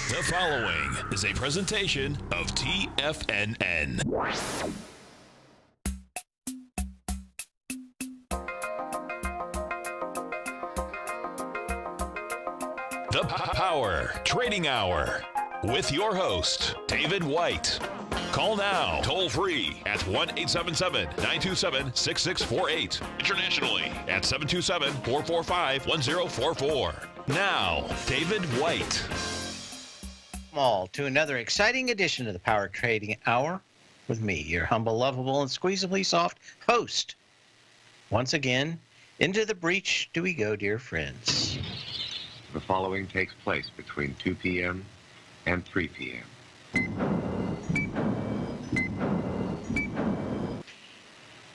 The following is a presentation of TFNN. The Power Trading Hour with your host, David White. Call now, toll free at 1-877-927-6648. Internationally at 727-445-1044. Now, David White. All to another exciting edition of the Power Trading Hour with me, your humble, lovable, and squeezably soft host. Once again, into the breach do we go, dear friends. The following takes place between 2 p.m. and 3 p.m.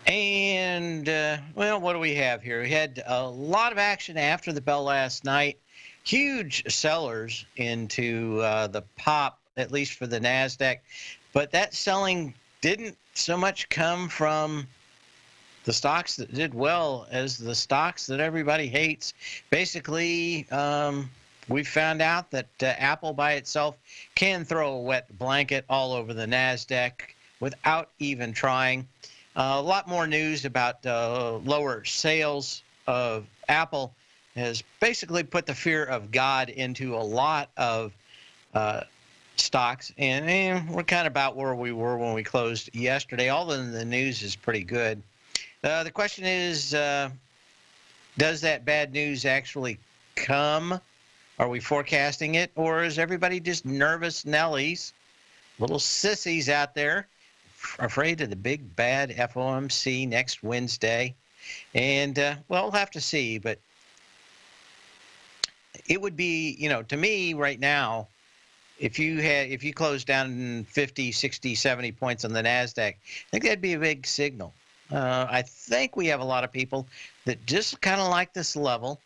And, well, what do we have here? We had a lot of action after the bell last night. Huge sellers into the pop, at least for the NASDAQ. But that selling didn't so much come from the stocks that did well as the stocks that everybody hates. Basically, we found out that Apple by itself can throw a wet blanket all over the NASDAQ without even trying. A lot more news about lower sales of Apple has basically put the fear of God into a lot of stocks, and we're kind of about where we were when we closed yesterday. All of the news is pretty good. The question is, does that bad news actually come? Are we forecasting it, or is everybody just nervous Nellies, little sissies out there, afraid of the big bad FOMC next Wednesday? And well, we'll have to see, but it would be, to me right now, if you closed down 50, 60, 70 points on the NASDAQ, I think that'd be a big signal. I think we have a lot of people that just kind of like this level,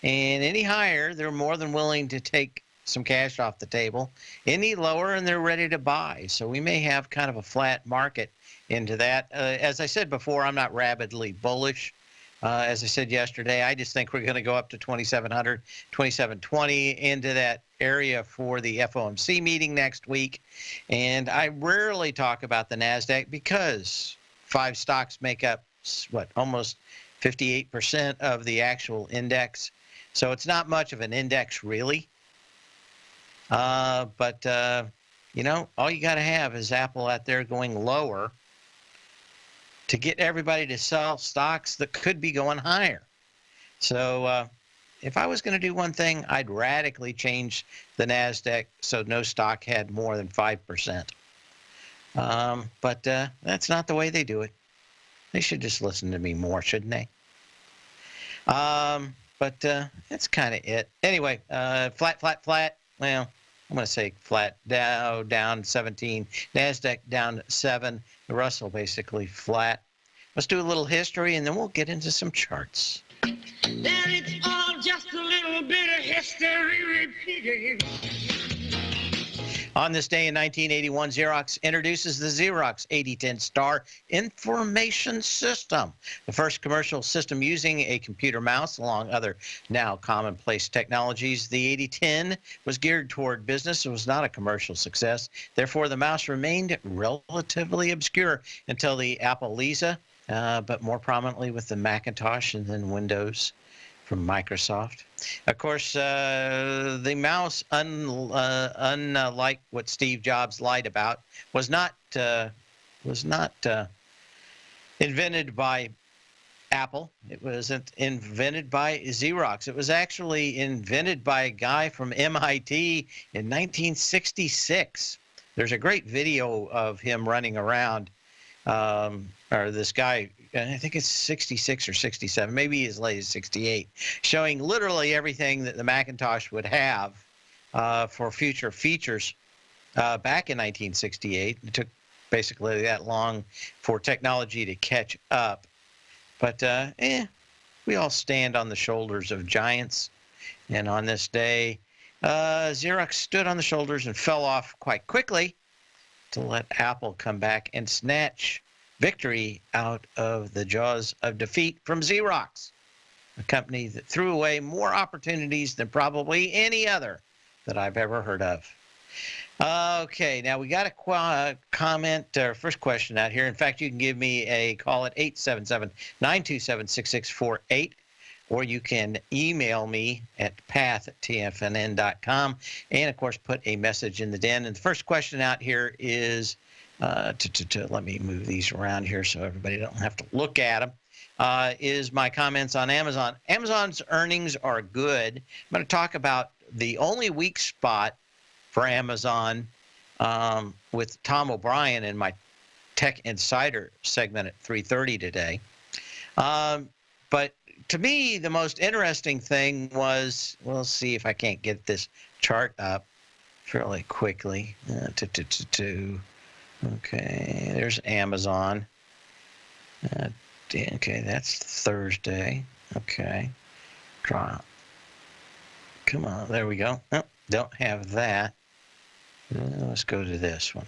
and any higher, they're more than willing to take some cash off the table. Any lower, and they're ready to buy. So we may have kind of a flat market into that. As I said before, I'm not rabidly bullish. As I said yesterday, I just think we're going to go up to 2,700, 2,720 into that area for the FOMC meeting next week. And I rarely talk about the NASDAQ because 5 stocks make up, almost 58% of the actual index. So it's not much of an index, really. But all you got to have is Apple out there going lower to get everybody to sell stocks that could be going higher. So if I was going to do one thing, I'd radically change the NASDAQ so no stock had more than 5%. But that's not the way they do it. They should just listen to me more, shouldn't they? But that's kind of it. Anyway, flat. Well, I'm going to say flat. Dow down 17. NASDAQ down 7. The Russell basically flat. Let's do a little history, and then we'll get into some charts. Then it's all just a little bit of history repeating. On this day in 1981, Xerox introduces the Xerox 8010 Star Information System, the first commercial system using a computer mouse, along other now commonplace technologies. The 8010 was geared toward business and was not a commercial success. Therefore, the mouse remained relatively obscure until the Apple Lisa, but more prominently with the Macintosh and then Windows from Microsoft. Of course, the mouse, unlike what Steve Jobs lied about, was not invented by Apple. It wasn't invented by Xerox. It was actually invented by a guy from MIT in 1966. There's a great video of him running around, or this guy, I think it's 66 or 67, maybe as late as 68, showing literally everything that the Macintosh would have for future features back in 1968. It took basically that long for technology to catch up. But, we all stand on the shoulders of giants. And on this day, Xerox stood on the shoulders and fell off quite quickly to let Apple come back and snatch victory out of the jaws of defeat from Xerox, a company that threw away more opportunities than probably any other that I've ever heard of. Okay, now we got a comment, first question out here. In fact, you can give me a call at 877-927-6648, or you can email me at path@tfnn.com, and of course put a message in the den. And the first question out here is, let me move these around here so everybody don't have to look at them, is my comments on Amazon. Amazon's earnings are good. I'm going to talk about the only weak spot for Amazon with Tom O'Brien in my Tech Insider segment at 3:30 today. But to me, the most interesting thing was, we'll see if I can't get this chart up fairly quickly. Okay, there's Amazon. Okay, that's Thursday. Okay, drop. Come on, there we go. Oh, don't have that. Let's go to this one.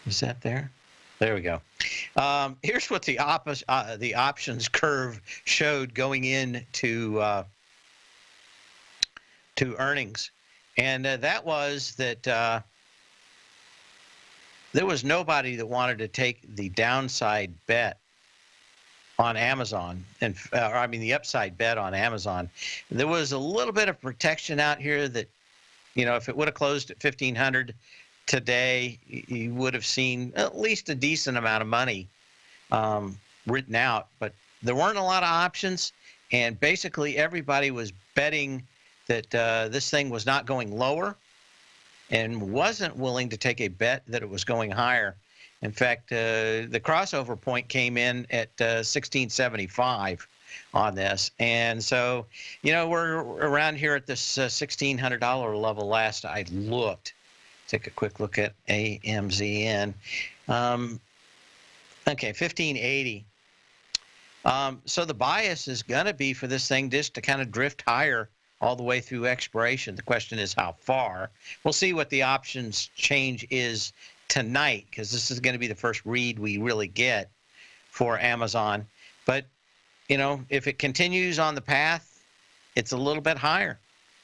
Is that there? There we go. Here's what the options curve showed going into to earnings, and that was that there was nobody that wanted to take the downside bet on Amazon, and I mean the upside bet on Amazon. There was a little bit of protection out here that, you know, if it would have closed at 1,500 today, you would have seen at least a decent amount of money written out. But there weren't a lot of options, and basically everybody was betting that this thing was not going lower and wasn't willing to take a bet that it was going higher. In fact, the crossover point came in at 1675 on this. And so, you know, we're around here at this $1,600 level last I looked. Take a quick look at AMZN. Okay, 1580. So the bias is going to be for this thing just to kind of drift higher all the way through expiration. The question is how far. We'll see what the options change is tonight, because this is going to be the first read we really get for Amazon. But, you know, if it continues on the path, it's a little bit higher.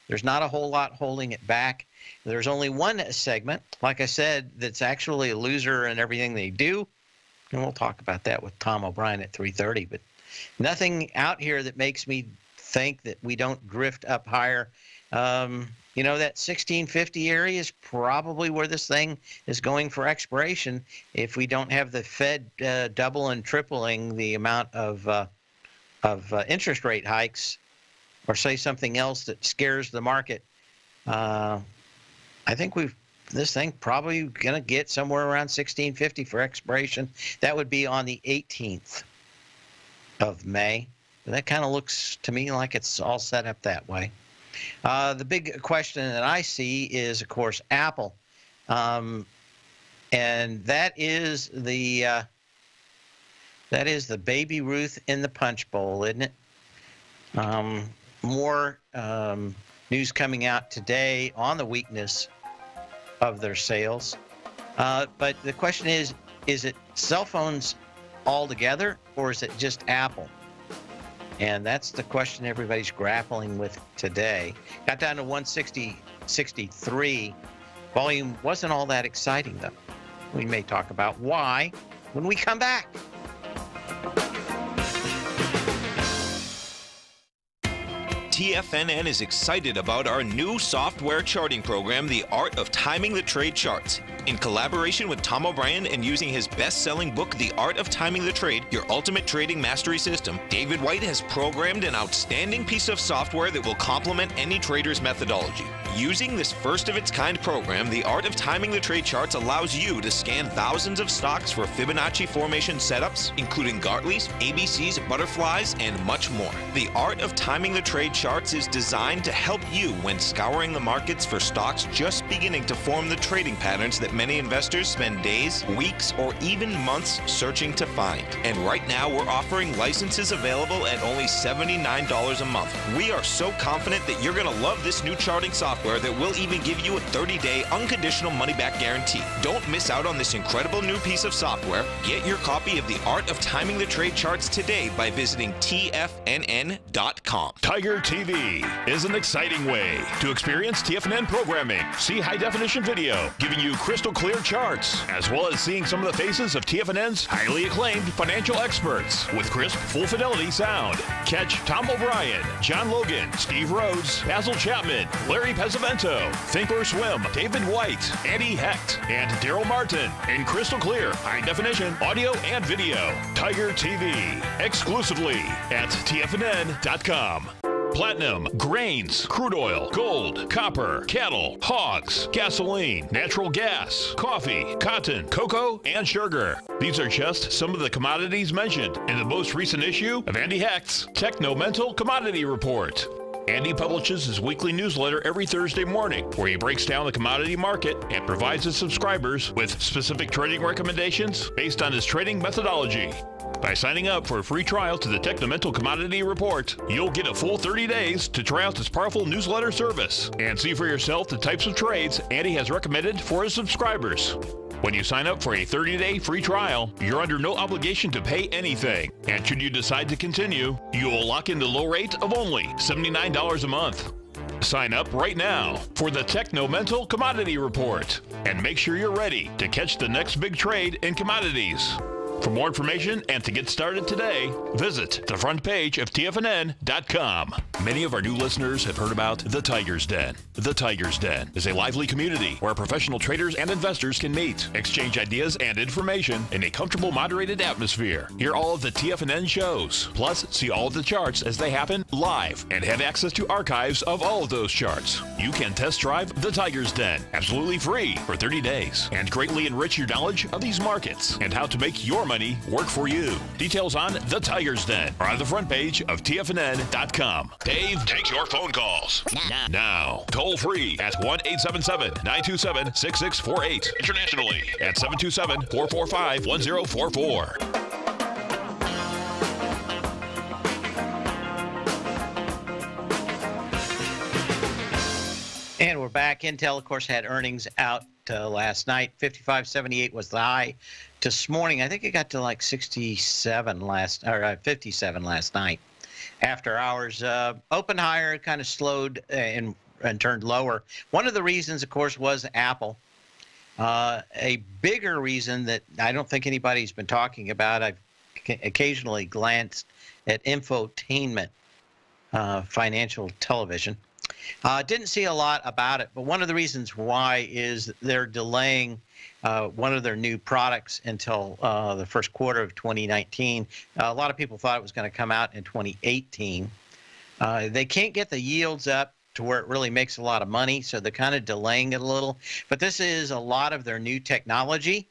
There's not a whole lot holding it back. There's only one segment, like I said, that's actually a loser in everything they do. And we'll talk about that with Tom O'Brien at 3:30. But nothing out here that makes me think that we don't drift up higher. You know, that 1650 area is probably where this thing is going for expiration if we don't have the Fed double and tripling the amount of interest rate hikes, or say something else that scares the market. I think this thing probably going to get somewhere around 1650 for expiration. That would be on the 18th of May. That kind of looks to me like it's all set up that way. The big question that I see is, of course, Apple, and that is the Baby Ruth in the punch bowl, isn't it? More news coming out today on the weakness of their sales, but the question is it cell phones altogether, or is it just Apple? And that's the question everybody's grappling with today. Got down to 160.63. Volume wasn't all that exciting, though. We may talk about why when we come back. TFNN is excited about our new software charting program, The Art of Timing the Trade Charts. In collaboration with Tom O'Brien and using his best-selling book, The Art of Timing the Trade, Your Ultimate Trading Mastery System, David White has programmed an outstanding piece of software that will complement any trader's methodology. Using this first-of-its-kind program, The Art of Timing the Trade Charts allows you to scan thousands of stocks for Fibonacci formation setups, including Gartley's, ABC's, butterflies, and much more. The Art of Timing the Trade Charts is designed to help you when scouring the markets for stocks just beginning to form the trading patterns that that many investors spend days, weeks, or even months searching to find. And right now, we're offering licenses available at only $79 a month. We are so confident that you're going to love this new charting software that will even give you a 30-day unconditional money-back guarantee. Don't miss out on this incredible new piece of software. Get your copy of The Art of Timing the Trade Charts today by visiting TFNN.com. Tiger TV is an exciting way to experience TFNN programming. See high-definition video, giving you crystal clear charts, as well as seeing some of the faces of TFNN's highly acclaimed financial experts with crisp, full-fidelity sound. Catch Tom O'Brien, John Logan, Steve Rhodes, Basil Chapman, Larry Pesavento, Think or Swim, David White, Andy Hecht, and Daryl Martin in crystal clear, high-definition audio and video. Tiger TV, exclusively at TFNN.com. Platinum, grains, crude oil, gold, copper, cattle, hogs, gasoline, natural gas, coffee, cotton, cocoa, and sugar. These are just some of the commodities mentioned in the most recent issue of Andy Hecht's Techno-Mental Commodity Report. Andy publishes his weekly newsletter every Thursday morning, where he breaks down the commodity market and provides his subscribers with specific trading recommendations based on his trading methodology. By signing up for a free trial to the Techno-Mental Commodity Report, you'll get a full 30 days to try out this powerful newsletter service and see for yourself the types of trades Andy has recommended for his subscribers. When you sign up for a 30-day free trial, you're under no obligation to pay anything. And should you decide to continue, you will lock in the low rate of only $79 a month. Sign up right now for the Techno-Mental Commodity Report and make sure you're ready to catch the next big trade in commodities. For more information and to get started today, visit the front page of TFNN.com. Many of our new listeners have heard about The Tiger's Den. The Tiger's Den is a lively community where professional traders and investors can meet, exchange ideas and information in a comfortable, moderated atmosphere. Hear all of the TFNN shows, plus see all of the charts as they happen live and have access to archives of all of those charts. You can test drive The Tiger's Den absolutely free for 30 days and greatly enrich your knowledge of these markets and how to make your money work for you. Details on The Tiger's Den are on the front page of TFNN.com. Dave takes your phone calls now. Toll free at 1-877-927-6648. Internationally at 727-445-1044. And we're back. Intel, of course, had earnings out last night. 55.78 was the high. This morning, I think it got to like 57 57 last night. After hours, open higher, kind of slowed and turned lower. One of the reasons, of course, was Apple. A bigger reason that I don't think anybody's been talking about, I've occasionally glanced at infotainment, financial television. Didn't see a lot about it, but one of the reasons why is they're delaying one of their new products until the first quarter of 2019. A lot of people thought it was going to come out in 2018. They can't get the yields up to where it really makes a lot of money, so they're kind of delaying it a little. But this is a lot of their new technology.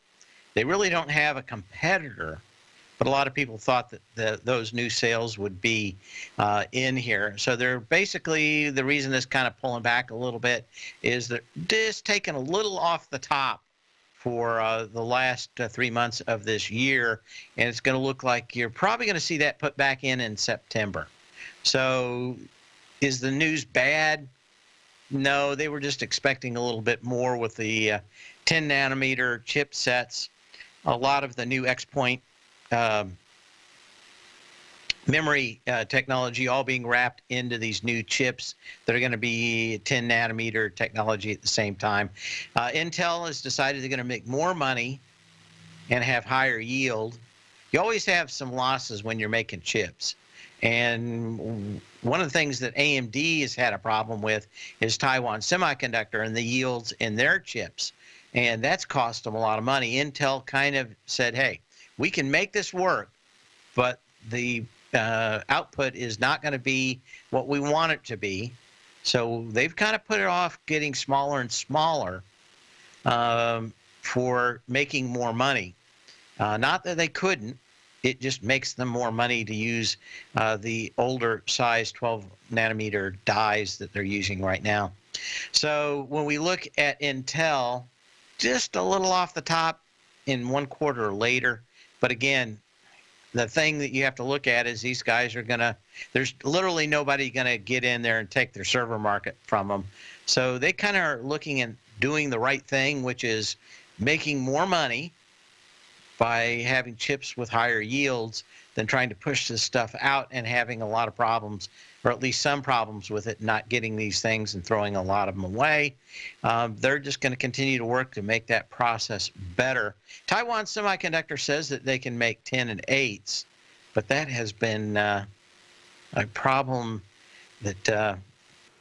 They really don't have a competitor, but a lot of people thought that those new sales would be in here. So they're basically, the reason it's kind of pulling back a little bit is that this taking a little off the top for the last 3 months of this year, and it's going to look like you're probably going to see that put back in September. So is the news bad? No, they were just expecting a little bit more with the 10-nanometer chipsets. A lot of the new X-Point memory technology all being wrapped into these new chips that are going to be 10-nanometer technology at the same time. Intel has decided they're going to make more money and have higher yield. You always have some losses when you're making chips. And one of the things that AMD has had a problem with is Taiwan Semiconductor and the yields in their chips. And that's cost them a lot of money. Intel kind of said, hey, we can make this work, but the output is not going to be what we want it to be. So they've kind of put it off getting smaller and smaller for making more money. Not that they couldn't. It just makes them more money to use the older size 12-nanometer dies that they're using right now. So when we look at Intel, just a little off the top in 1 quarter later. But again, the thing that you have to look at is these guys are going to, there's literally nobody going to get in there and take their server market from them. So they kind of are looking and doing the right thing, which is making more money by having chips with higher yields than trying to push this stuff out and having a lot of problems, or at least some problems with it, not getting these things and throwing a lot of them away. They're just going to continue to work to make that process better. Taiwan Semiconductor says that they can make 10 and 8s, but that has been a problem that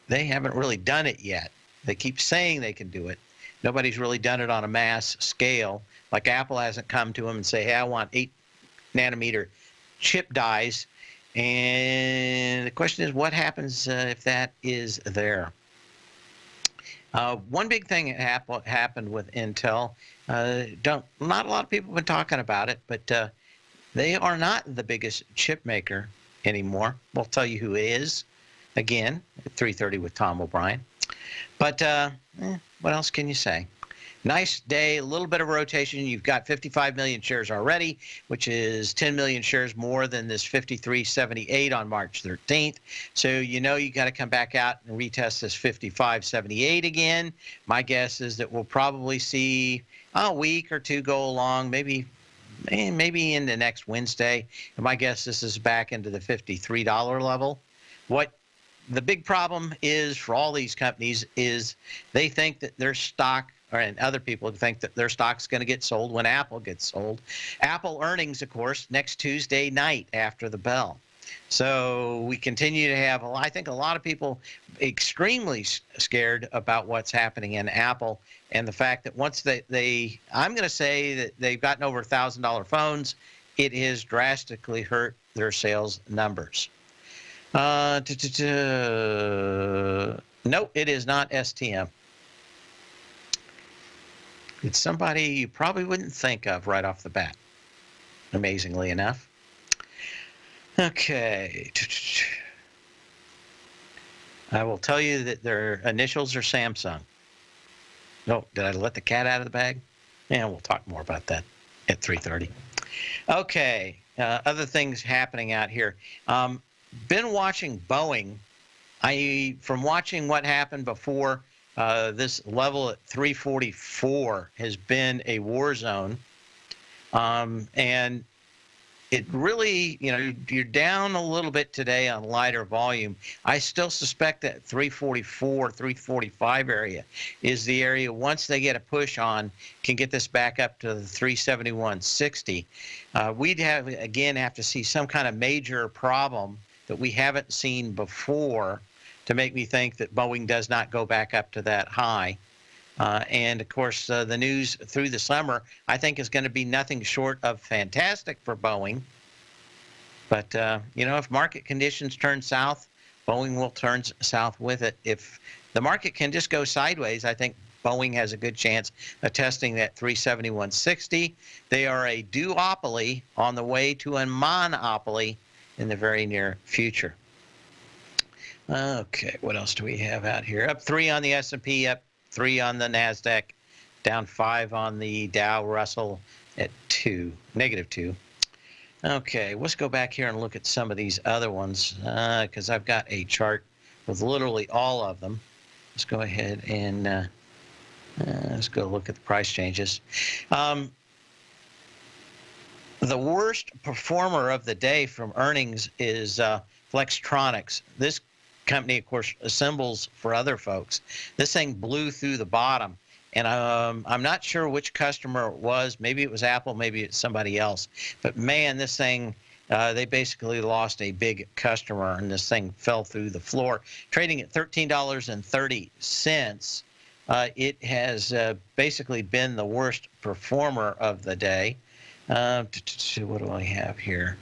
they haven't really done it yet. They keep saying they can do it. Nobody's really done it on a mass scale. Like Apple hasn't come to them and say, hey, I want 8-nanometer chip dies. And the question is, what happens if that is there? One big thing that happened with Intel, not a lot of people have been talking about it, but they are not the biggest chip maker anymore. We'll tell you who is, again, at 3:30 with Tom O'Brien. But what else can you say? Nice day, a little bit of rotation. You've got 55 million shares already, which is 10 million shares more than this 53.78 on March 13th. So you know you got to come back out and retest this 55.78 again. My guess is that we'll probably see a week or two go along, maybe into next Wednesday. And my guess this is back into the $53 level. What the big problem is for all these companies is they think that their stock, and other people think that their stock's going to get sold when Apple gets sold. Apple earnings, of course, next Tuesday night after the bell. So we continue to have, I think, a lot of people extremely scared about what's happening in Apple and the fact that once I'm going to say that they've gotten over $1,000 phones, it has drastically hurt their sales numbers. No, it is not STM. It's somebody you probably wouldn't think of right off the bat, amazingly enough. Okay. I will tell you that their initials are Samsung. Oh, did I let the cat out of the bag? Yeah, we'll talk more about that at 3:30. Okay, other things happening out here. Been watching Boeing. From watching what happened before, this level at 344 has been a war zone. And it really, you're down a little bit today on lighter volume. I still suspect that 344, 345 area is the area, once they get a push on, can get this back up to the 371.60. We'd have to see some kind of major problem that we haven't seen before to make me think that Boeing does not go back up to that high. And, of course, the news through the summer, I think, is going to be nothing short of fantastic for Boeing. But, if market conditions turn south, Boeing will turn south with it. If the market can just go sideways, I think Boeing has a good chance of testing that 371.60. They are a duopoly on the way to a monopoly in the very near future. Okay, what else do we have out here? Up 3 on the S&P, up 3 on the NASDAQ, down 5 on the Dow Russell at -2. Okay, let's go back here and look at some of these other ones because I've got a chart with literally all of them. Let's go ahead and let's go look at the price changes. The worst performer of the day from earnings is Flextronics. This company, of course, assembles for other folks. This thing blew through the bottom, and I'm not sure which customer it was. Maybe it was Apple, maybe it's somebody else. But man, this thing, they basically lost a big customer, and this thing fell through the floor. Trading at $13.30. It has basically been the worst performer of the day. What do I have here?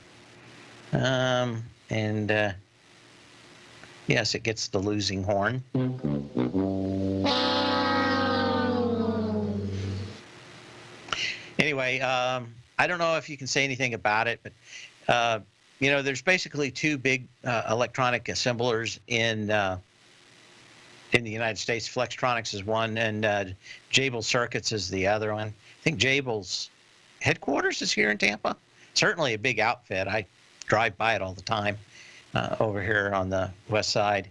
Yes, it gets the losing horn. Anyway, I don't know if you can say anything about it, but there's basically two big electronic assemblers in in the United States. Flextronics is one, and Jabil Circuits is the other one. I think Jabil's headquarters is here in Tampa. Certainly a big outfit. I drive by it all the time over here on the west side.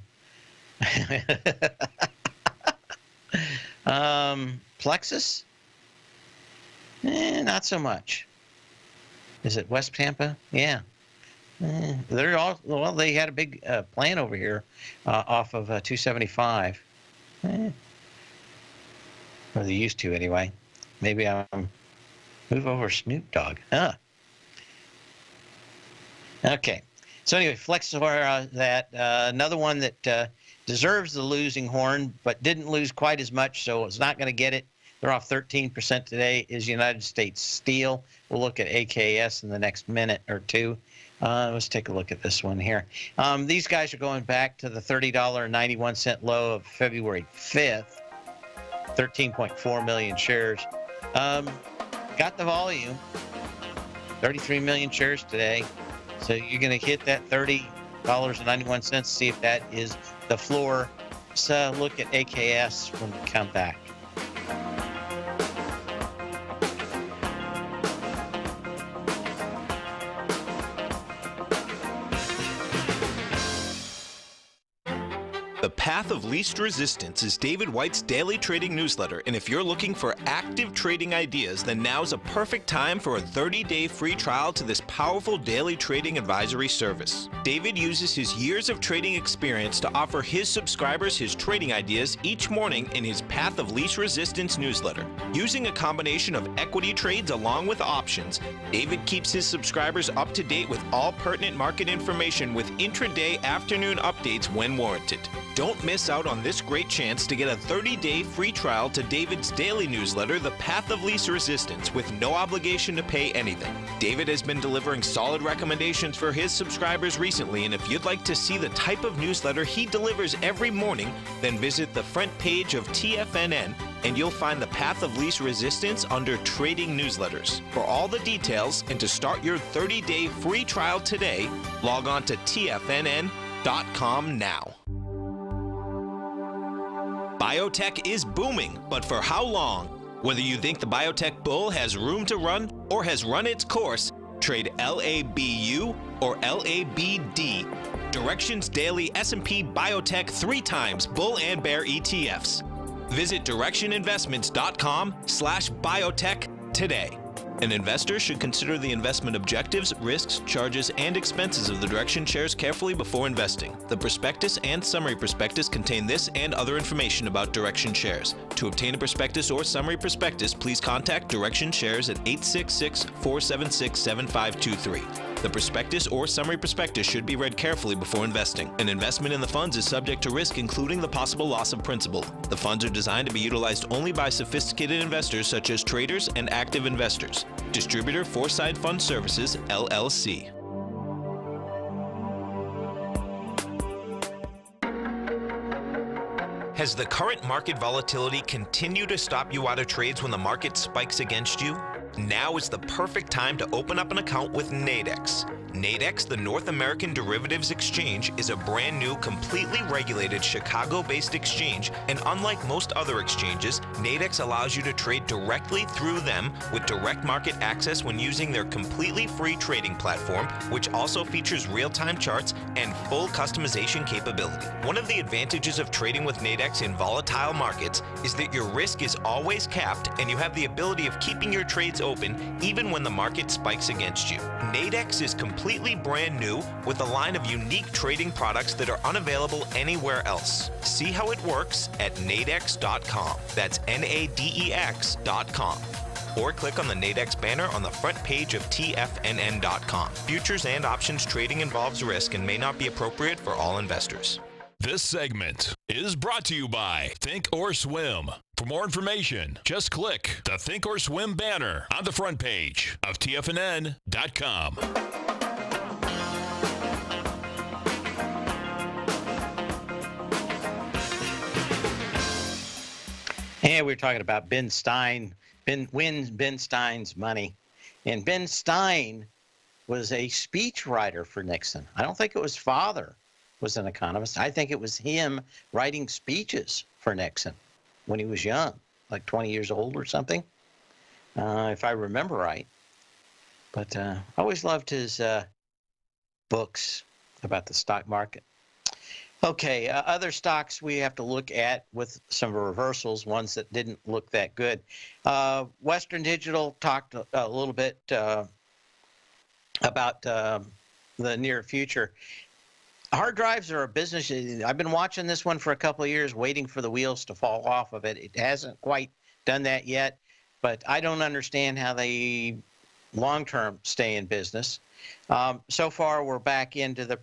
Plexus? Not so much. Is it West Tampa? Yeah. They're all, well, they had a big plant over here off of 275. Or they used to anyway. Maybe I'm move over Snoop Dogg. Huh. Okay. So anyway, Flexor, that another one that deserves the losing horn, but didn't lose quite as much, so it's not going to get it. They're off 13% today, is United States Steel. We'll look at AKS in the next minute or two. Let's take a look at this one here. These guys are going back to the $30.91 low of February 5th, 13.4 million shares. Got the volume, 33 million shares today. So you're going to hit that $30.91, see if that is the floor. So look at AKS when we come back. The Path of Least Resistance is David White's daily trading newsletter, and if you're looking for active trading ideas, then now's a perfect time for a 30-day free trial to this powerful daily trading advisory service. David uses his years of trading experience to offer his subscribers his trading ideas each morning in his Path of Least Resistance newsletter. Using a combination of equity trades along with options, David keeps his subscribers up to date with all pertinent market information with intraday afternoon updates when warranted. Don't miss out on this great chance to get a 30-day free trial to David's daily newsletter, The Path of Least Resistance, with no obligation to pay anything. David has been delivering solid recommendations for his subscribers recently, and if you'd like to see the type of newsletter he delivers every morning, then visit the front page of TFNN and you'll find The Path of Least Resistance under Trading Newsletters. For all the details and to start your 30-day free trial today, log on to TFNN.com now. Biotech is booming, but for how long? Whether you think the biotech bull has room to run or has run its course, trade LABU or LABD. Directions Daily S&P Biotech 3 times bull and bear ETFs. Visit directioninvestments.com/biotech today. An investor should consider the investment objectives, risks, charges, and expenses of the Direction shares carefully before investing. The prospectus and summary prospectus contain this and other information about Direction shares. To obtain a prospectus or summary prospectus, please contact Direction shares at 866-476-7523. The prospectus or summary prospectus should be read carefully before investing. An investment in the funds is subject to risk, including the possible loss of principal. The funds are designed to be utilized only by sophisticated investors such as traders and active investors. Distributor Foreside Fund Services, LLC. Has the current market volatility continued to stop you out of trades when the market spikes against you? Now is the perfect time to open up an account with Nadex. Nadex, the North American Derivatives Exchange, is a brand new, completely regulated Chicago-based exchange, and unlike most other exchanges, Nadex allows you to trade directly through them with direct market access when using their completely free trading platform, which also features real-time charts and full customization capability. One of the advantages of trading with Nadex in volatile markets is that your risk is always capped and you have the ability of keeping your trades open even when the market spikes against you. Nadex is completely brand new with a line of unique trading products that are unavailable anywhere else. See how it works at nadex.com. That's NADEX.com. Or click on the Nadex banner on the front page of TFNN.com. Futures and options trading involves risk and may not be appropriate for all investors. This segment is brought to you by Think or Swim. For more information, just click the Think or Swim banner on the front page of TFNN.com. Yeah, we were talking about Ben Stein. Wins Ben Stein's money. And Ben Stein was a speechwriter for Nixon. I don't think it was father was an economist. I think it was him writing speeches for Nixon when he was young, like 20 years old or something, if I remember right. But I always loved his books about the stock market. Okay, other stocks we have to look at with some reversals, ones that didn't look that good. Western Digital talked a little bit about the near future. Hard drives are a business. I've been watching this one for a couple of years, waiting for the wheels to fall off of it. It hasn't quite done that yet, but I don't understand how they long-term stay in business. So far, we're back into the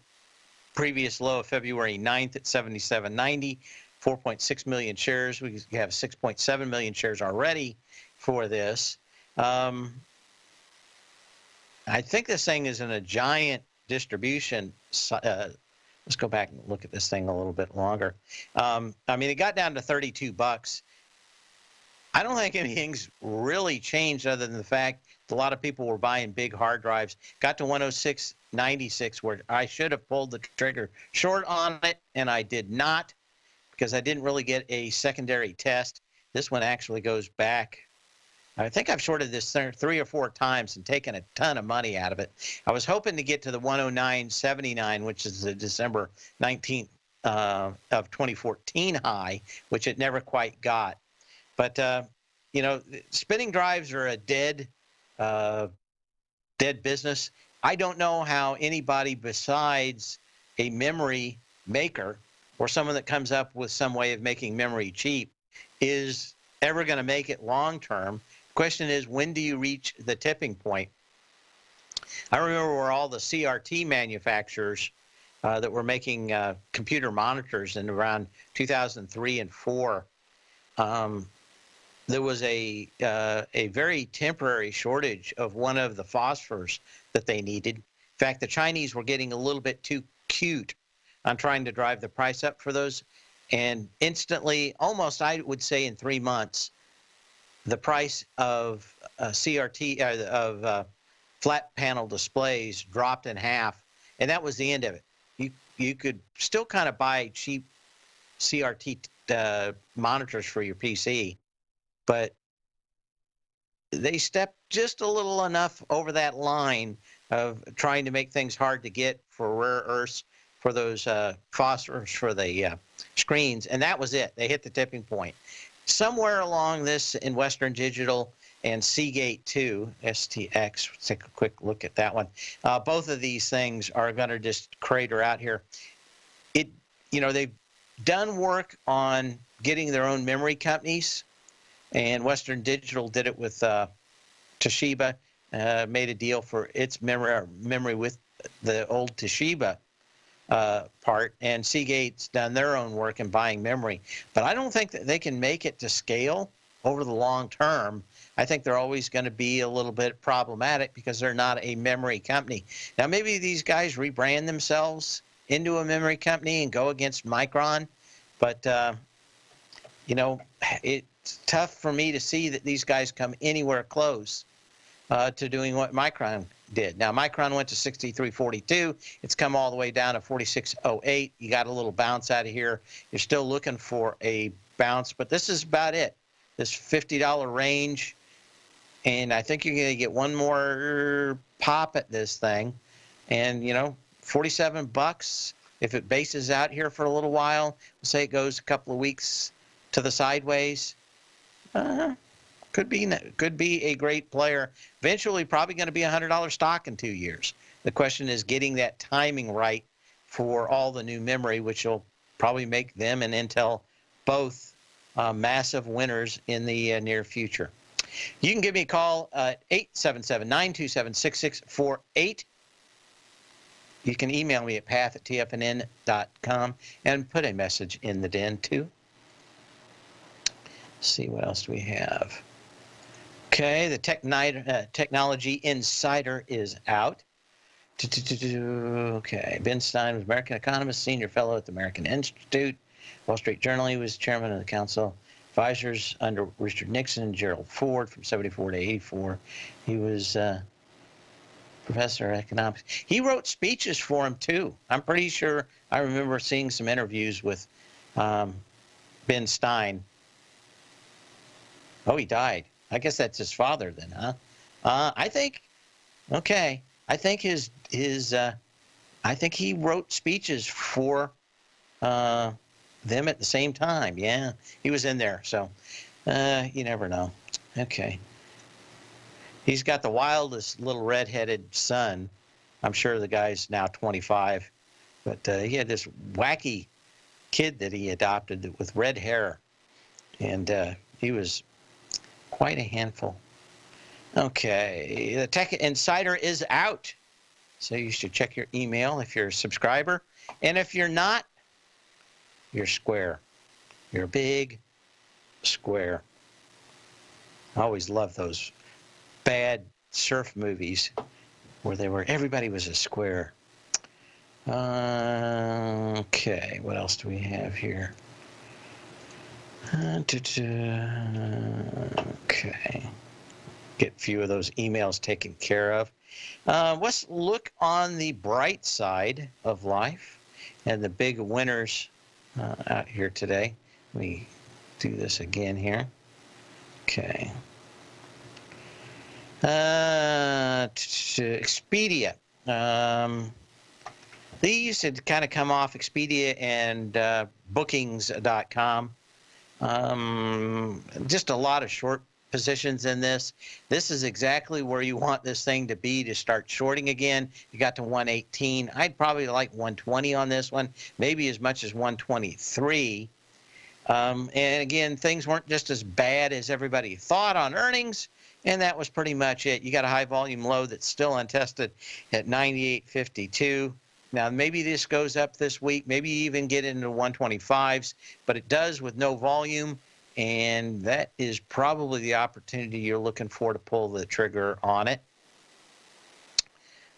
previous low of February 9th at 77.90, 4.6 million shares. We have 6.7 million shares already for this. I think this thing is in a giant distribution. Let's go back and look at this thing a little bit longer. I mean, it got down to 32 bucks. I don't think anything's really changed other than the fact that a lot of people were buying big hard drives. Got to 106.96 where I should have pulled the trigger short on it, and I did not because I didn't really get a secondary test. This one actually goes back. I think I've shorted this 3 or 4 times and taken a ton of money out of it. I was hoping to get to the 109.79, which is the December 19th of 2014 high, which it never quite got. But, you know, spinning drives are a dead business. I don't know how anybody besides a memory maker or someone that comes up with some way of making memory cheap is ever going to make it long term. Question is, when do you reach the tipping point? I remember where all the CRT manufacturers that were making computer monitors in around 2003 and 4, there was a very temporary shortage of one of the phosphors that they needed. In fact, the Chinese were getting a little bit too cute on trying to drive the price up for those, and instantly, almost I would say in 3 months, the price of CRT of flat panel displays dropped in half, and that was the end of it. You could still kind of buy cheap CRT monitors for your PC, but they stepped just a little enough over that line of trying to make things hard to get for rare earths, for those phosphors for the screens, and that was it. They hit the tipping point. Somewhere along this in Western Digital and Seagate 2, STX, let's take a quick look at that one. Both of these things are going to just crater out here. You know, they've done work on getting their own memory companies, and Western Digital did it with Toshiba, made a deal for its memory with the old Toshiba part, and Seagate's done their own work in buying memory. But I don't think that they can make it to scale over the long term. I think they're always going to be a little bit problematic because they're not a memory company. Now, maybe these guys rebrand themselves into a memory company and go against Micron, but, you know, it's tough for me to see that these guys come anywhere close to doing what Micron did. Now, Micron went to 63.42. It's come all the way down to 46.08. You got a little bounce out of here. You're still looking for a bounce, but this is about it. This $50 range, and I think you're going to get one more pop at this thing. And, you know, 47 bucks, if it bases out here for a little while, say it goes a couple of weeks to the sideways, could be a great player. Eventually, probably going to be a $100 stock in 2 years. The question is getting that timing right for all the new memory, which will probably make them and Intel both massive winners in the near future. You can give me a call at 877-927-6648. You can email me at path@tfnn.com and put a message in the den too. Let's see, what else do we have? Okay, the Technology Insider is out. Okay, Ben Stein was American economist, senior fellow at the American Institute, Wall Street Journal. He was chairman of the Council Advisors under Richard Nixon and Gerald Ford from 74 to 84. He was Professor of economics. He wrote speeches for him too. I'm pretty sure I remember seeing some interviews with Ben Stein. Oh, he died. I guess that's his father then, huh? I think. Okay. I think I think he wrote speeches for them at the same time. Yeah, he was in there. So you never know. Okay. He's got the wildest little redheaded son. I'm sure the guy's now 25, but he had this wacky kid that he adopted with red hair, and he was quite a handful. Okay, the Tech Insider is out, so you should check your email if you're a subscriber, and if you're not, you're square. You're a big square. I always love those bad surf movies where everybody was a square. Okay, what else do we have here? Okay, get a few of those emails taken care of. Let's look on the bright side of life and the big winners out here today. Let me do this again here. Okay. Expedia. These had kind of come off Expedia and bookings.com. Just a lot of short positions in this. This is exactly where you want this thing to be to start shorting again. You got to 118. I'd probably like 120 on this one, maybe as much as 123. And again, things weren't just as bad as everybody thought on earnings. And that was pretty much it. You got a high volume low that's still untested at 98.52. Now, maybe this goes up this week, maybe even get into 125s, but it does with no volume, and that is probably the opportunity you're looking for to pull the trigger on it.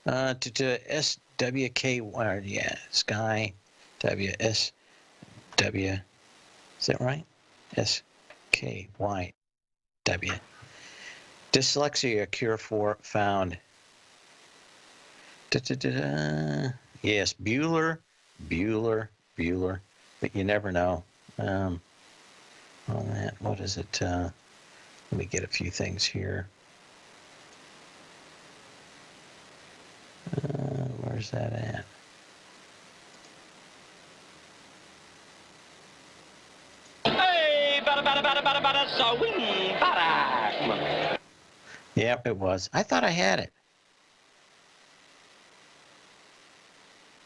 To SWK, yeah, Sky, WSW, is that right? SKYW. Dyslexia cure for found. Yes, Bueller, but you never know. On that, what is it? Let me get a few things here. Where's that at? Hey, bada, so we bada. Yep, it was. I thought I had it.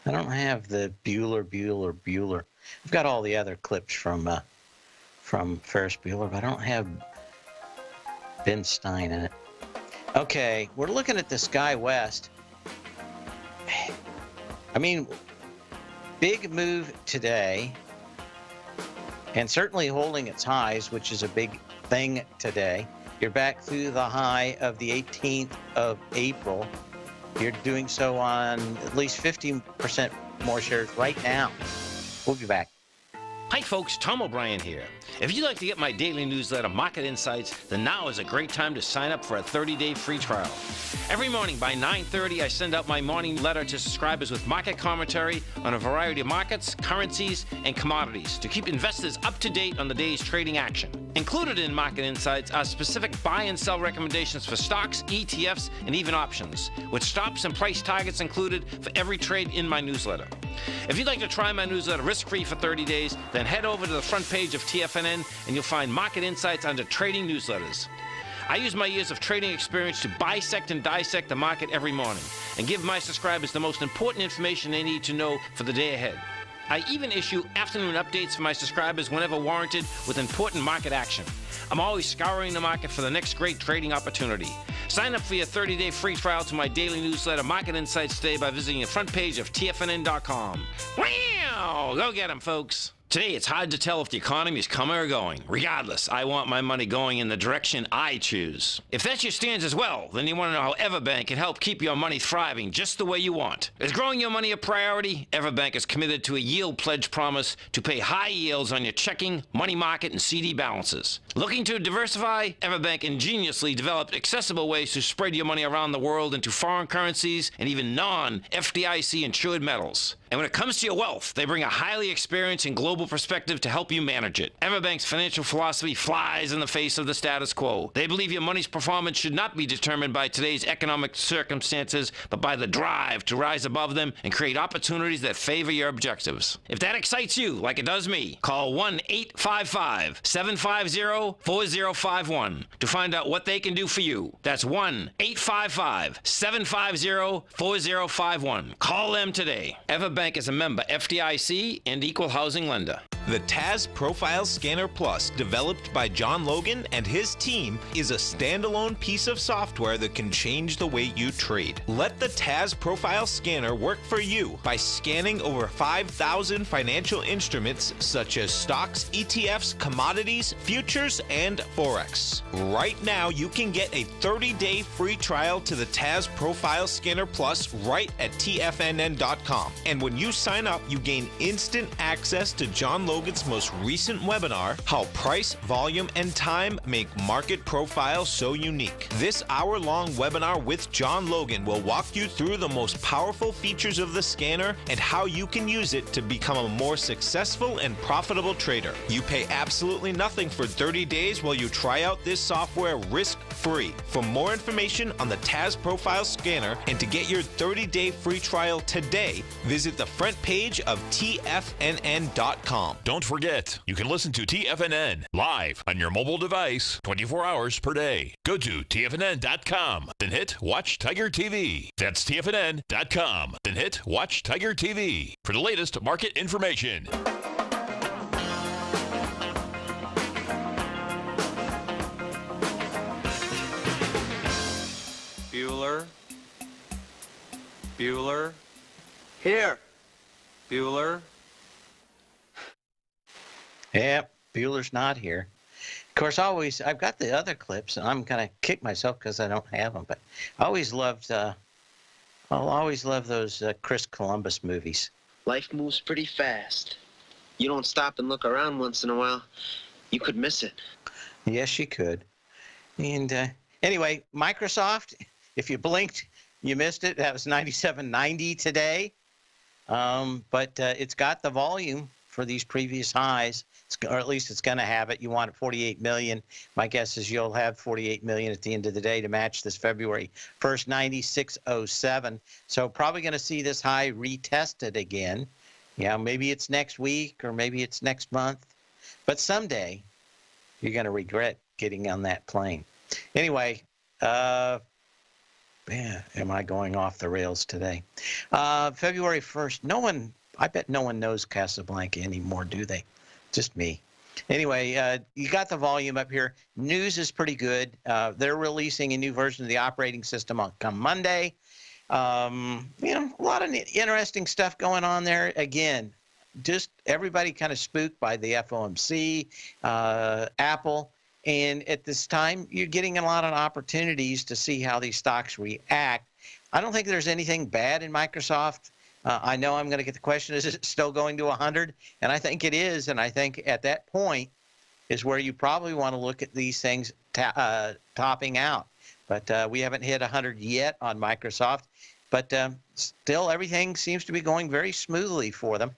I don't have the Bueller. I've got all the other clips from Ferris Bueller, but I don't have Ben Stein in it. Okay, we're looking at the Sky West. I mean, big move today, and certainly holding its highs, which is a big thing today. You're back through the high of the 18th of April. You're doing so on at least 50% more shares right now. We'll be back. Hi folks, Tom O'Brien here. If you'd like to get my daily newsletter, Market Insights, then now is a great time to sign up for a 30-day free trial. Every morning by 9:30, I send out my morning letter to subscribers with market commentary on a variety of markets, currencies, and commodities to keep investors up to date on the day's trading action. Included in Market Insights are specific buy and sell recommendations for stocks, ETFs, and even options, with stops and price targets included for every trade in my newsletter. If you'd like to try my newsletter risk-free for 30 days, then head over to the front page of TFNN and you'll find Market Insights under Trading Newsletters. I use my years of trading experience to bisect and dissect the market every morning and give my subscribers the most important information they need to know for the day ahead. I even issue afternoon updates for my subscribers whenever warranted with important market action. I'm always scouring the market for the next great trading opportunity. Sign up for your 30-day free trial to my daily newsletter, Market Insights, today by visiting the front page of TFNN.com. Wow! Go get them, folks! Today, it's hard to tell if the economy is coming or going. Regardless, I want my money going in the direction I choose. If that's your stance as well, then you want to know how Everbank can help keep your money thriving just the way you want. Is growing your money a priority? Everbank is committed to a yield pledge promise to pay high yields on your checking, money market, and CD balances. Looking to diversify? Everbank ingeniously developed accessible ways to spread your money around the world into foreign currencies and even non-FDIC insured metals. And when it comes to your wealth, they bring a highly experienced and global perspective to help you manage it. Everbank's financial philosophy flies in the face of the status quo. They believe your money's performance should not be determined by today's economic circumstances, but by the drive to rise above them and create opportunities that favor your objectives. If that excites you, like it does me, call 1-855-750-4051 to find out what they can do for you. That's 1-855-750-4051. Call them today. Everbank is a member FDIC and equal housing lender. The TAS Profile Scanner Plus, developed by John Logan and his team, is a standalone piece of software that can change the way you trade. Let the TAS Profile Scanner work for you by scanning over 5,000 financial instruments such as stocks, ETFs, commodities, futures, and Forex. Right now, you can get a 30-day free trial to the TAS Profile Scanner Plus right at TFNN.com. And when you sign up, you gain instant access to John Logan's most recent webinar, How Price, Volume, and Time Make Market Profiles So Unique. This hour-long webinar with John Logan will walk you through the most powerful features of the scanner and how you can use it to become a more successful and profitable trader. You pay absolutely nothing for 30 days while you try out this software risk-free. For more information on the TAS Profile Scanner and to get your 30-day free trial today, visit the front page of TFNN.com. Don't forget, you can listen to TFNN live on your mobile device 24 hours per day. Go to TFNN.com, then hit Watch Tiger TV. That's TFNN.com, then hit Watch Tiger TV for the latest market information. Bueller. Bueller. Here. Bueller. Yeah, Bueller's not here. Of course, I've got the other clips, and I'm going to kick myself because I don't have them. But I always loved, I'll always love those Chris Columbus movies. Life moves pretty fast. You don't stop and look around once in a while, you could miss it. Yes, you could. And anyway, Microsoft, if you blinked, you missed it. That was 97.90 today. But it's got the volume for these previous highs, or at least it's going to have it. You want 48 million. My guess is you'll have 48 million at the end of the day to match this February 1st 96.07. So probably going to see this high retested again. Yeah, maybe it's next week or maybe it's next month. But someday you're going to regret getting on that plane. Anyway, man, am I going off the rails today? February 1st, I bet no one knows Casablanca anymore, do they? Just me. Anyway, you got the volume up here. News is pretty good. They're releasing a new version of the operating system come Monday. A lot of interesting stuff going on there. Again, just everybody kind of spooked by the FOMC, Apple. And at this time, you're getting a lot of opportunities to see how these stocks react. I don't think there's anything bad in Microsoft. I know I'm going to get the question, is it still going to 100? And I think it is. And I think at that point is where you probably want to look at these things topping out. But we haven't hit 100 yet on Microsoft. But still, everything seems to be going very smoothly for them.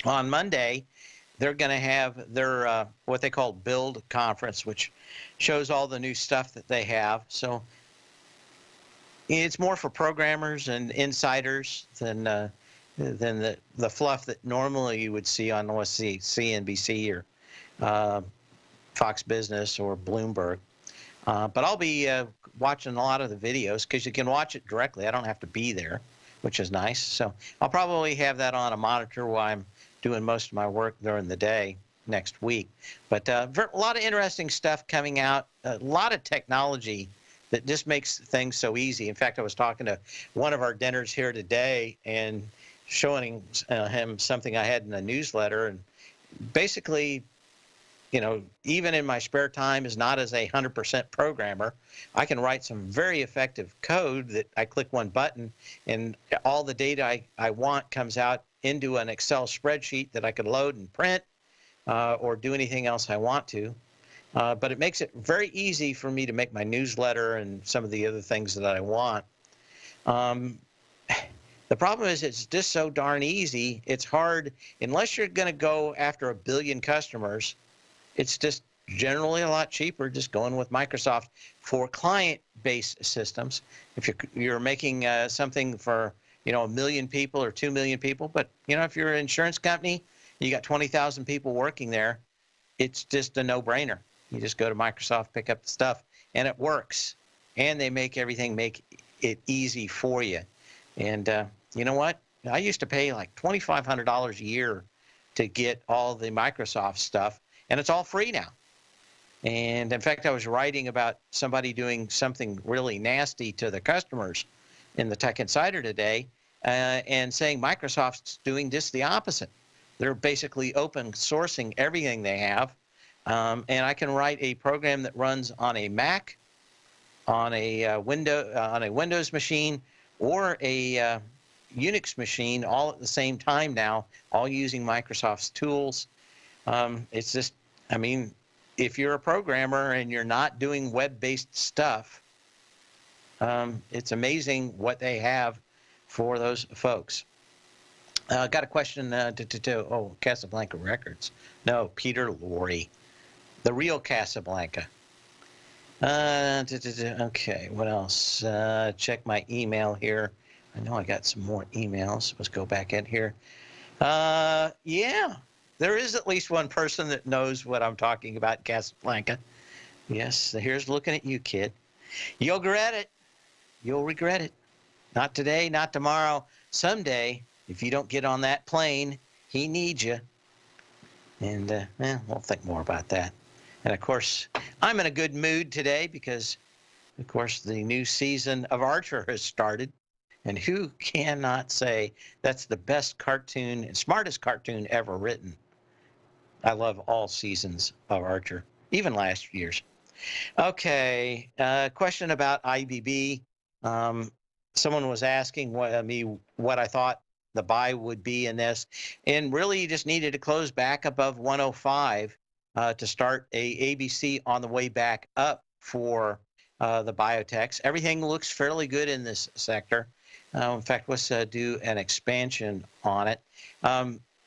On Monday, they're going to have their what they call Build Conference, which shows all the new stuff that they have. So it's more for programmers and insiders than the fluff that normally you would see on, let's see, CNBC or Fox Business or Bloomberg. But I'll be watching a lot of the videos because you can watch it directly. I don't have to be there, which is nice. So I'll probably have that on a monitor while I'm doing most of my work during the day next week. But a lot of interesting stuff coming out, a lot of technology that just makes things so easy. In fact, I was talking to one of our dinners here today and showing him something I had in a newsletter, and basically, you know, even in my spare time, is not as a 100% programmer, I can write some very effective code that I click one button and all the data I want comes out into an Excel spreadsheet that I could load and print or do anything else I want to. But it makes it very easy for me to make my newsletter and some of the other things that I want. The problem is it's just so darn easy. It's hard, unless you're going to go after 1 billion customers, it's just generally a lot cheaper just going with Microsoft for client-based systems. If you're making something for, you know, 1 million people or 2 million people, but, you know, if you're an insurance company, you got 20,000 people working there, it's just a no-brainer. You just go to Microsoft, pick up the stuff, and it works. And they make it easy for you. And you know what? I used to pay like $2,500 a year to get all the Microsoft stuff, and it's all free now. And in fact, I was writing about somebody doing something really nasty to the customers in the Tech Insider today, and saying Microsoft's doing just the opposite. They're basically open sourcing everything they have, and I can write a program that runs on a Mac, on a Windows machine, or a Unix machine, all at the same time now, all using Microsoft's tools. It's just, I mean, if you're a programmer and you're not doing web-based stuff, it's amazing what they have for those folks. Got a question oh, Casablanca Records. No, Peter Lorre, the real Casablanca. Okay, what else? Check my email here. I know I got some more emails. Let's go back in here. Yeah, there is at least one person that knows what I'm talking about, Casablanca. Yes, here's looking at you, kid. You'll regret it. You'll regret it. Not today, not tomorrow. Someday, if you don't get on that plane, he needs you. And we'll think more about that. And of course, I'm in a good mood today because, of course, the new season of Archer has started. And who cannot say that's the best cartoon and smartest cartoon ever written? I love all seasons of Archer, even last year's. Okay, question about IBB. Someone was asking what I thought the buy would be in this, and really you just needed to close back above 105 to start a ABC on the way back up for the biotechs. Everything looks fairly good in this sector. In fact, let's do an expansion on it.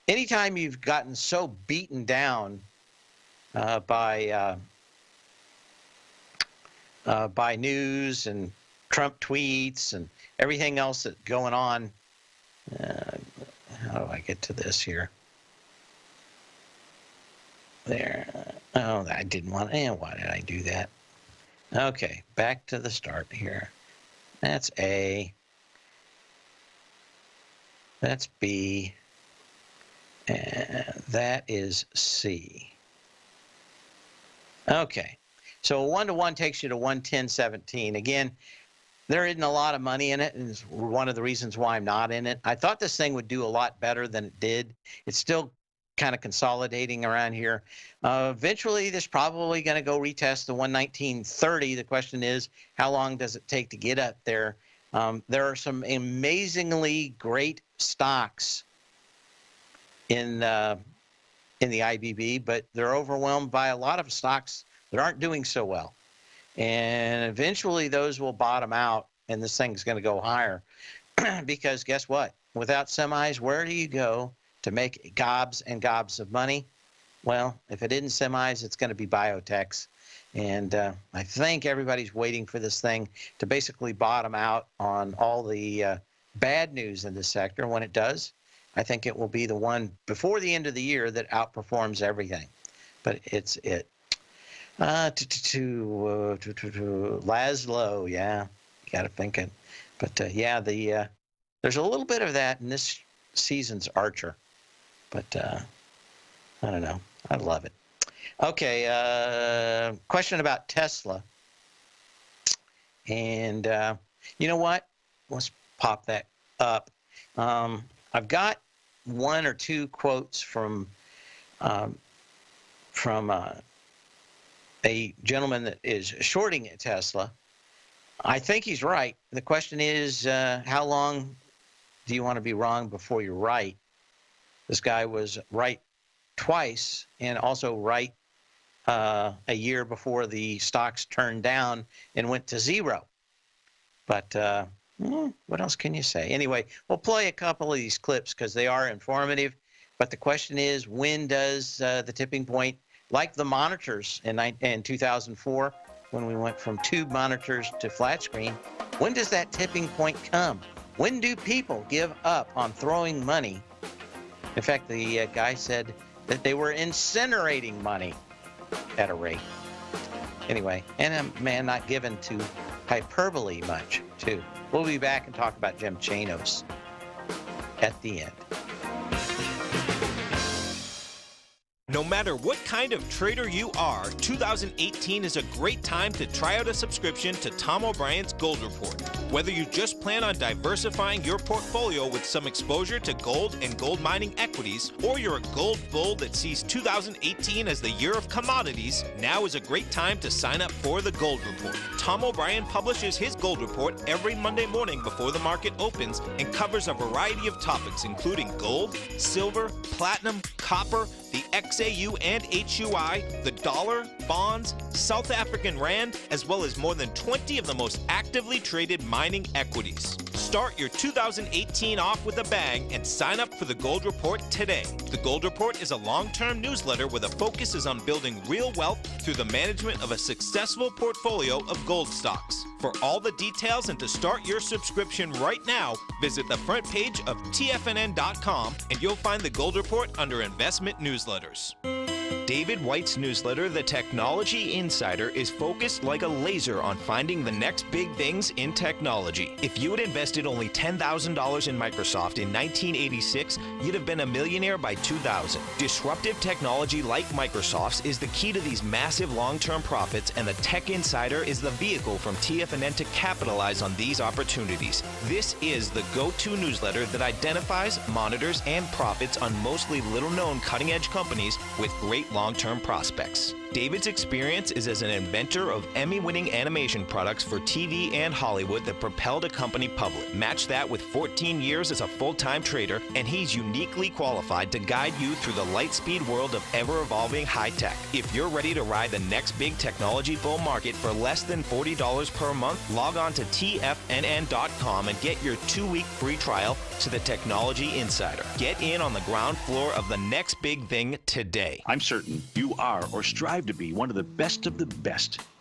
Anytime you've gotten so beaten down by news and Trump tweets and everything else that's going on, how do I get to this here? There. Oh, I didn't want to. Why did I do that? Okay, back to the start here. That's A. That's B. And that is C. Okay, so a 1-to-1 takes you to 110.17. Again, there isn't a lot of money in it, and it's one of the reasons why I'm not in it. I thought this thing would do a lot better than it did. It's still kind of consolidating around here. Eventually, this is probably going to go retest the 119.30. The question is, how long does it take to get up there? There are some amazingly great stocks in the IBB, but they're overwhelmed by a lot of stocks that aren't doing so well. And eventually those will bottom out and this thing's going to go higher. Because guess what? Without semis, where do you go to make gobs and gobs of money? Well, if it isn't semis, it's going to be biotechs. And I think everybody's waiting for this thing to basically bottom out on all the bad news in this sector. When it does, I think it will be the one before the end of the year that outperforms everything. But it's it. Laszlo, yeah, you got to think it. But yeah, there's a little bit of that in this season's Archer. But I don't know. I love it. Okay, question about Tesla. And you know what? Let's pop that up. I've got one or two quotes from from a gentleman that is shorting Tesla. I think he's right. The question is, how long do you want to be wrong before you're right? This guy was right twice and also right a year before the stocks turned down and went to zero. But what else can you say? Anyway, we'll play a couple of these clips because they are informative. But the question is, when does the tipping point, like the monitors in 2004, when we went from tube monitors to flat screen, when does that tipping point come? When do people give up on throwing money? In fact, the guy said that they were incinerating money at a rate. Anyway, and a man not given to hyperbole much, too. We'll be back and talk about Jim Chanos at the end. No matter what kind of trader you are, 2018 is a great time to try out a subscription to Tom O'Brien's Gold Report. Whether you just plan on diversifying your portfolio with some exposure to gold and gold mining equities, or you're a gold bull that sees 2018 as the year of commodities, now is a great time to sign up for the Gold Report. Tom O'Brien publishes his Gold Report every Monday morning before the market opens and covers a variety of topics including gold, silver, platinum, copper, the XAU and HUI, the dollar, bonds, South African rand, as well as more than 20 of the most actively traded mining equities. Start your 2018 off with a bang and sign up for the Gold Report today. The Gold Report is a long-term newsletter where the focus is on building real wealth through the management of a successful portfolio of gold stocks. For all the details and to start your subscription right now, visit the front page of TFNN.com and you'll find the Gold Report under Investment Newsletters. David White's newsletter, The Technology Insider, is focused like a laser on finding the next big things in technology. If you had invested only $10,000 in Microsoft in 1986, you'd have been a millionaire by 2000. Disruptive technology like Microsoft's is the key to these massive long-term profits, and the Tech Insider is the vehicle from TFNN to capitalize on these opportunities. This is the go-to newsletter that identifies, monitors, and profits on mostly little-known cutting-edge companies with great long-term prospects. David's experience is as an inventor of Emmy-winning animation products for TV and Hollywood that propelled a company public. Match that with 14 years as a full-time trader, and he's uniquely qualified to guide you through the light-speed world of ever-evolving high-tech. If you're ready to ride the next big technology bull market for less than $40 per month, log on to TFNN.com and get your 2-week free trial to the Technology Insider. Get in on the ground floor of the next big thing today. I'm certain you are or strive to be one of the best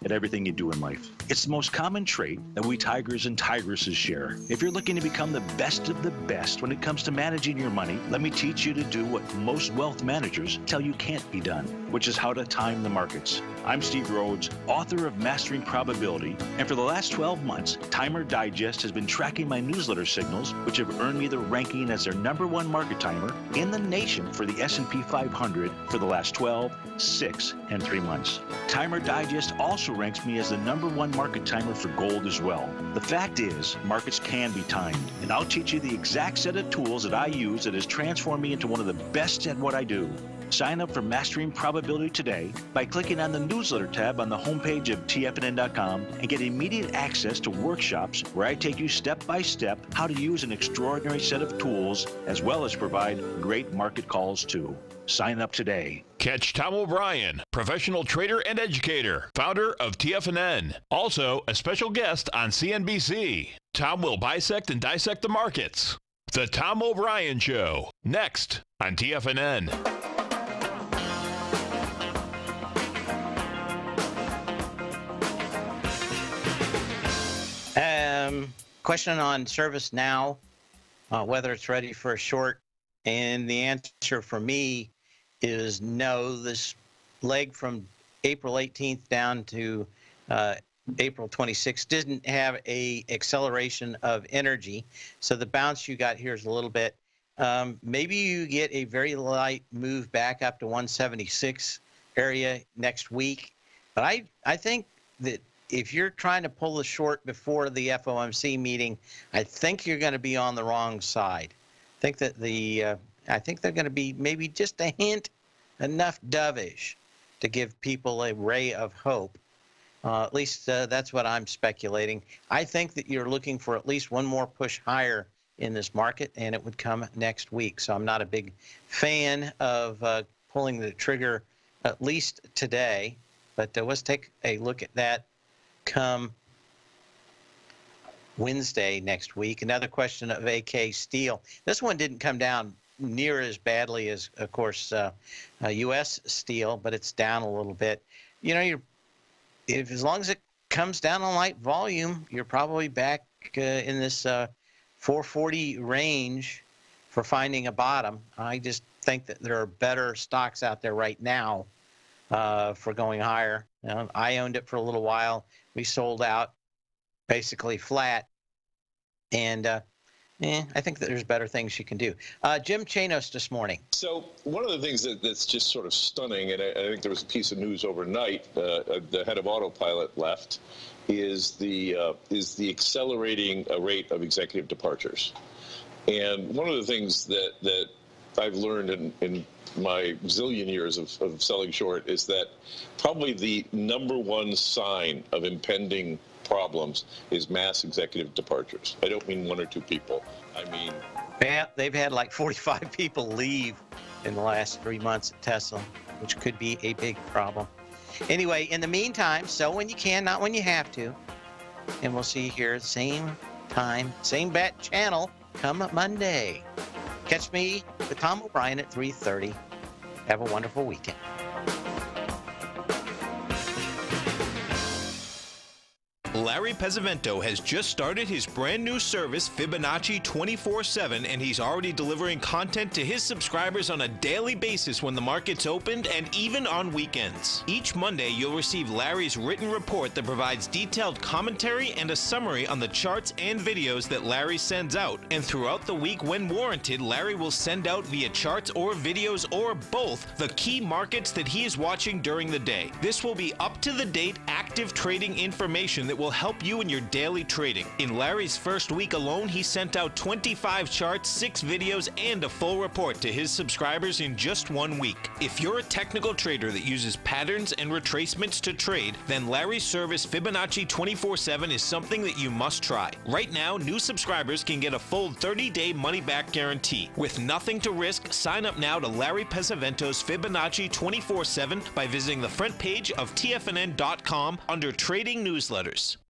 at everything you do in life. It's the most common trait that we tigers and tigresses share. If you're looking to become the best of the best when it comes to managing your money, let me teach you to do what most wealth managers tell you can't be done, which is how to time the markets. I'm Steve Rhodes, author of Mastering Probability, and for the last 12 months, Timer Digest has been tracking my newsletter signals, which have earned me the ranking as their #1 market timer in the nation for the S&P 500 for the last 12, 6, and 3 months. Timer Digest also ranks me as the #1 market timer for gold as well. The fact is, markets can be timed, and I'll teach you the exact set of tools that I use that has transformed me into one of the best at what I do. Sign up for Mastering Probability today by clicking on the newsletter tab on the homepage of TFNN.com and get immediate access to workshops where I take you step by step how to use an extraordinary set of tools, as well as provide great market calls too. Sign up today. Catch Tom O'Brien, professional trader and educator, founder of TFNN. Also, a special guest on CNBC. Tom will bisect and dissect the markets. The Tom O'Brien Show, next on TFNN. Question on ServiceNow, whether it's ready for a short, and the answer for me is no. This leg from April 18th down to April 26th didn't have a acceleration of energy, so the bounce you got here is a little bit. Maybe you get a very light move back up to 176 area next week, but I think that if you're trying to pull the short before the FOMC meeting, I think you're going to be on the wrong side. I think that I think they're going to be maybe just a hint enough dovish to give people a ray of hope. At least that's what I'm speculating. I think that you're looking for at least one more push higher in this market, and it would come next week. So I'm not a big fan of pulling the trigger at least today, but let's take a look at that come Wednesday next week. Another question of AK Steel. This one didn't come down near as badly as, of course, U.S. Steel, but it's down a little bit. You know, as long as it comes down on light volume, you're probably back in this 440 range for finding a bottom. I just think that there are better stocks out there right now for going higher. I owned it for a little while. We sold out basically flat, and I think that there's better things you can do. Jim Chanos this morning. So one of the things that's just sort of stunning, and I think there was a piece of news overnight, the head of Autopilot left, is the accelerating rate of executive departures. And one of the things that I've learned in my zillion years of selling short is that probably the #1 sign of impending problems is mass executive departures. I don't mean 1 or 2 people. I mean... They've had like 45 people leave in the last 3 months at Tesla, which could be a big problem. Anyway, in the meantime, sell when you can, not when you have to. And we'll see you here same time, same bat channel come Monday. Catch me with Tom O'Brien at 3:30. Have a wonderful weekend. Larry Pesavento has just started his brand new service, Fibonacci 24/7, and he's already delivering content to his subscribers on a daily basis when the market's opened and even on weekends. Each Monday, you'll receive Larry's written report that provides detailed commentary and a summary on the charts and videos that Larry sends out. And throughout the week, when warranted, Larry will send out via charts or videos or both the key markets that he is watching during the day. This will be up-to-the-date, active trading information that will help you in your daily trading. In Larry's first week alone, he sent out 25 charts, 6 videos, and a full report to his subscribers in just 1 week. If you're a technical trader that uses patterns and retracements to trade, then Larry's service Fibonacci 24/7 is something that you must try. Right now, new subscribers can get a full 30-day money-back guarantee. With nothing to risk, sign up now to Larry Pesavento's Fibonacci 24/7 by visiting the front page of TFNN.com under Trading Newsletters.